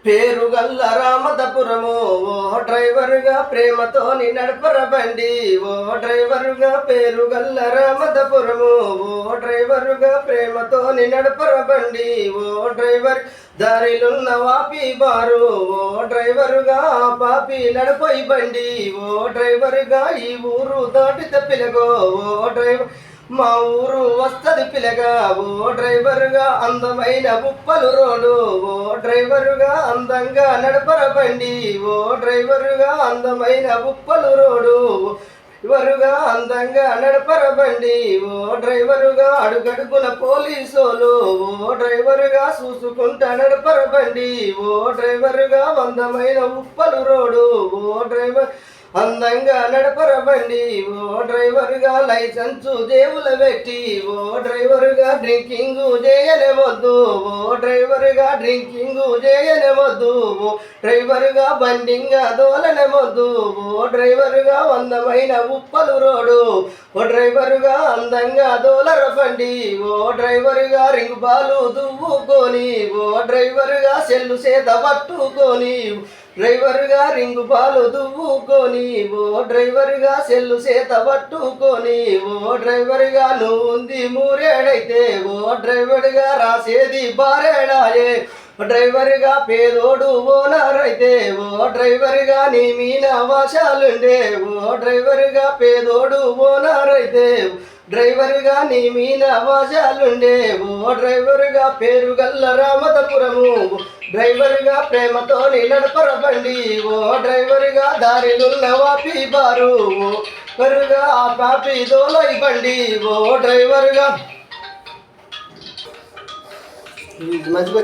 పేరుగల్ల రామదపురము ఓ డ్రైవరుగా ప్రేమతోని నడపర బండి ఓ డ్రైవరుగా పేరుగల్ల రామదపురము ఓ డ్రైవరుగా ప్రేమతోని నడపర బండి ఓ డ్రైవర్ దారిలున్న వాపి బారు ఓ డ్రైవరుగా పాపి నడపై బండి ఓ డ్రైవరుగా ఈ ఊరు దాటితే పిలగో ఓ డ్రైవర్ మా ఊరు వస్తది పిలగా ఓ డ్రైవరుగా అందమైన ఉప్పలు రోడ్డు ఓ డ్రైవరుగా అందంగా నడపర బండి ఓ డ్రైవరుగా అందమైన ఉప్పలు రోడ్డు డ్రైవరుగా అందంగా నడపర బండి ఓ డ్రైవరుగా అడుగడుగున పోలీసోలు ఓ డ్రైవరుగా చూసుకుంటా నడపర బండి ఓ డ్రైవరుగా అందమైన ఉప్పలు రోడ్డు ఓ డ్రైవర్ అందంగా నడపర బండి ఓ డ్రైవరుగా లైసెన్సు జేబుల పెట్టి ఓ డ్రైవరుగా డ్రింకింగ్ చేయలేమొద్దు ఓ డ్రైవరుగా డ్రింకింగ్ చేయలేమొద్దు ఓ డ్రైవరుగా బండింగా దోలనేమొద్దు ఓ డ్రైవరుగా అందమైన ఉప్పలు రోడ్డు ఓ డ్రైవరుగా అందంగా దోలర బండి ఓ డ్రైవరుగా రింగ్ బాలు దువ్వుకొని ఓ డ్రైవరుగా సెల్లు చేత పట్టుకొని డ్రైవరుగా రింగు పాలు దువ్వుకొని ఓ డ్రైవరుగా సెల్లు చేత పట్టుకొని ఓ డ్రైవరుగా నువ్వుంది మూరేడైతే ఓ డ్రైవరుగా రాసేది బారేడాయే డ్రైవరుగా పేదోడు ఓనరైతే ఓ డ్రైవరుగా నీ మీన వాశాలుండే ఓ డ్రైవరుగా పేదోడు ఓనరైతే డ్రైవరుగా నీ మీన వాశాలుండే ఓ డ్రైవరుగా పేరుగల్ల రామదపురము డ్రైవరుగా ప్రేమతో నడపర బండి ఓ డ్రైవరుగా దారిలున్న వాపి బారు ఓ డ్రైవరుగా ఆ పాపి దోలై బండి ఓ డ్రైవరుగా మంచిగా